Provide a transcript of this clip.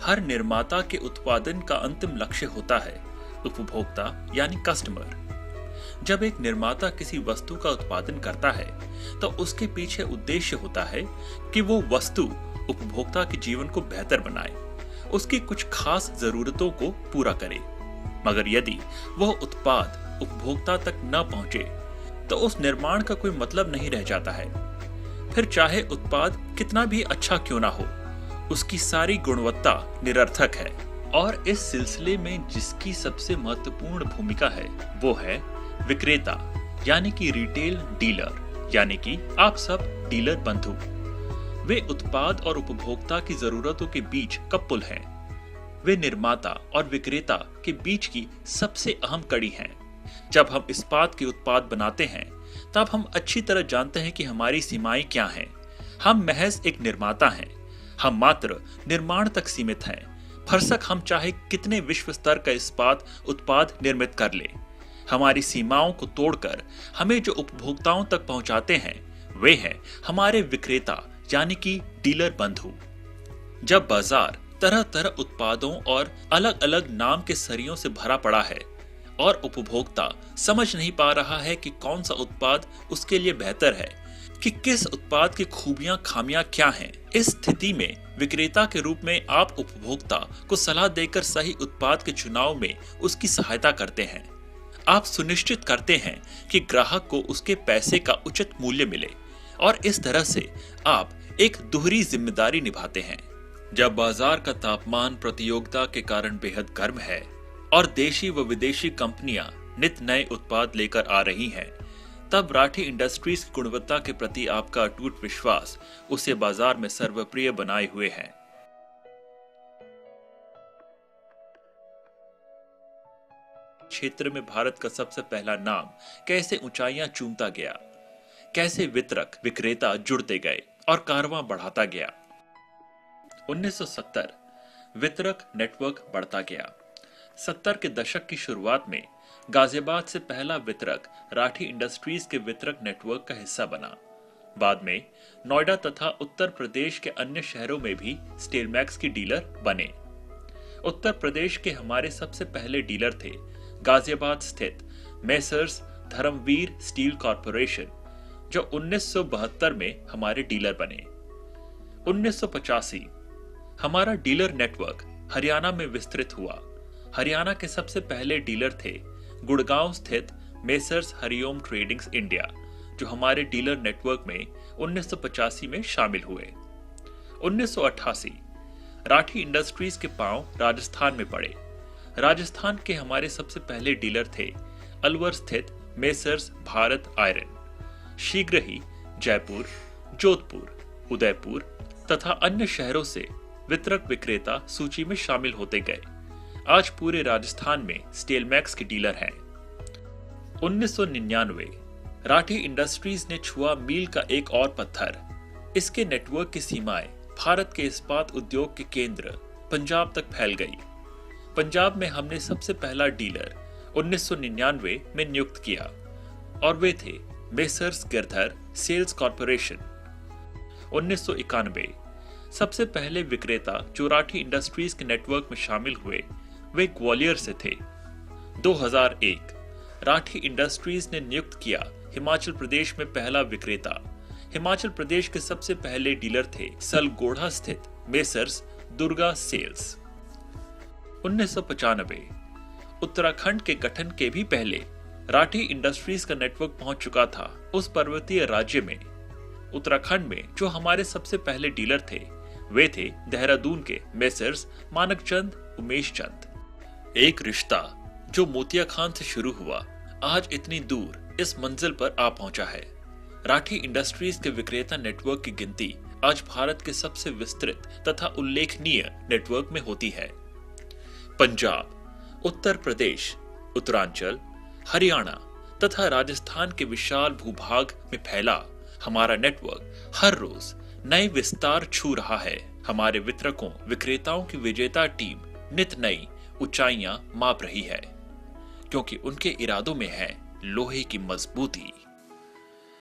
हर निर्माता के उत्पादन का अंतिम लक्ष्य होता है उपभोक्ता यानी कस्टमर। जब एक निर्माता किसी वस्तु का उत्पादन करता है तो उसके पीछे उद्देश्य होता है कि वो वस्तु उपभोक्ता के जीवन को बेहतर बनाए, उसकी कुछ खास जरूरतों को पूरा करे। मगर यदि वह उत्पाद उपभोक्ता तक न पहुंचे तो उस निर्माण का कोई मतलब नहीं रह जाता है। फिर चाहे उत्पाद कितना भी अच्छा क्यों ना हो, उसकी सारी गुणवत्ता निरर्थक है। और इस सिलसिले में जिसकी सबसे महत्वपूर्ण भूमिका है वो है विक्रेता यानी कि रिटेल डीलर, यानी कि आप सब डीलर बंधु। वे उत्पाद और उपभोक्ता की जरूरतों के बीच का पुल हैं। वे निर्माता और विक्रेता के बीच की सबसे अहम कड़ी हैं। जब हम इस्पात के उत्पाद बनाते हैं तब हम अच्छी तरह जानते हैं कि हमारी सीमाएं क्या हैं। हम महज एक निर्माता हैं, हम मात्र निर्माण तक सीमित हैं। भरसक हम चाहे कितने विश्व स्तर का इस्पात उत्पाद निर्मित कर ले, हमारी सीमाओं को तोड़कर हमें जो उपभोक्ताओं तक पहुंचाते हैं वे हैं हमारे विक्रेता यानी कि डीलर बंधु। जब बाजार तरह तरह उत्पादों और अलग अलग नाम के सरियों से भरा पड़ा है और उपभोक्ता समझ नहीं पा रहा है कि कौन सा उत्पाद उसके लिए बेहतर है, कि किस उत्पाद की खूबियां खामियां क्या हैं, इस स्थिति में विक्रेता के रूप में आप उपभोक्ता को सलाह देकर सही उत्पाद के चुनाव में उसकी सहायता करते हैं। आप सुनिश्चित करते हैं कि ग्राहक को उसके पैसे का उचित मूल्य मिले और इस तरह से आप एक दोहरी जिम्मेदारी निभाते हैं। जब बाजार का तापमान प्रतियोगिता के कारण बेहद गर्म है और देशी व विदेशी कंपनियां नित नए उत्पाद लेकर आ रही हैं, तब राठी इंडस्ट्रीज की गुणवत्ता के प्रति आपका अटूट विश्वास उसे बाजार में सर्वप्रिय बनाए हुए है। क्षेत्र में भारत का सबसे पहला नाम कैसे ऊंचाइयां चूमता गया, कैसे वितरक विक्रेता जुड़ते गए और कारवां बढ़ाता गया। 1970 वितरक नेटवर्क बढ़ता गया। 70 के दशक की शुरुआत में गाजियाबाद से पहला वितरक राठी इंडस्ट्रीज के वितरक नेटवर्क का हिस्सा बना। बाद में नोएडा तथा उत्तर प्रदेश के अन्य शहरों में भी स्टीलमैक्स की डीलर बने। उत्तर प्रदेश के हमारे सबसे पहले डीलर थे गाजियाबाद स्थित मेसर्स धर्मवीर स्टील कॉरपोरेशन, जो 1972 में हमारे डीलर बने। 1985 हमारा डीलर नेटवर्क हरियाणा में विस्तृत हुआ। हरियाणा के सबसे पहले डीलर थे गुड़गांव स्थित मेसर्स हरिओम ट्रेडिंग्स इंडिया, जो हमारे डीलर नेटवर्क में 1985 में शामिल हुए। 1988 राठी इंडस्ट्रीज के पांव राजस्थान में पड़े। राजस्थान के हमारे सबसे पहले डीलर थे अलवर स्थित मेसर्स भारत आयरन। शीघ्र ही जयपुर, जोधपुर, उदयपुर तथा अन्य शहरों से वितरक विक्रेता सूची में शामिल होते गए। आज पूरे राजस्थान में स्टीलमैक्स के डीलर हैं। 1999 राठी इंडस्ट्रीज ने छुआ मील का एक और पत्थर। इसके नेटवर्क की सीमाएं भारत के इस्पात उद्योग के केंद्र पंजाब तक फैल गई। पंजाब में हमने सबसे पहला डीलर 1999 में नियुक्त किया और वे थे मेसर्स गिरधर सेल्स कॉरपोरेशन। 1991 सबसे पहले विक्रेता जो राठी इंडस्ट्रीज के नेटवर्क में शामिल हुए वे ग्वालियर से थे। 2001 राठी इंडस्ट्रीज ने नियुक्त किया हिमाचल प्रदेश में पहला विक्रेता। हिमाचल प्रदेश के सबसे पहले डीलर थे सलगोढ़ा स्थित मेसर्स दुर्गा सेल्स। 1995 उत्तराखंड के गठन के भी पहले राठी इंडस्ट्रीज का नेटवर्क पहुंच चुका था उस पर्वतीय राज्य में। उत्तराखंड में जो हमारे सबसे पहले डीलर थे वे थे देहरादून के मेसर्स मानकचंद उमेश चंद। एक रिश्ता जो मोतिया खान से शुरू हुआ आज इतनी दूर इस मंजिल पर आ पहुंचा है। राठी इंडस्ट्रीज के विक्रेता नेटवर्क की गिनती आज भारत के सबसे विस्तृत तथा उल्लेखनीय नेटवर्क में होती है। पंजाब, उत्तर प्रदेश, उत्तरांचल, हरियाणा तथा राजस्थान के विशाल भूभाग में फैला हमारा नेटवर्क हर रोज नए विस्तार छू रहा है। हमारे वितरकों विक्रेताओं की विजेता टीम नित नई ऊंचाइयां माप रही है, क्योंकि उनके इरादों में है लोहे की मजबूती।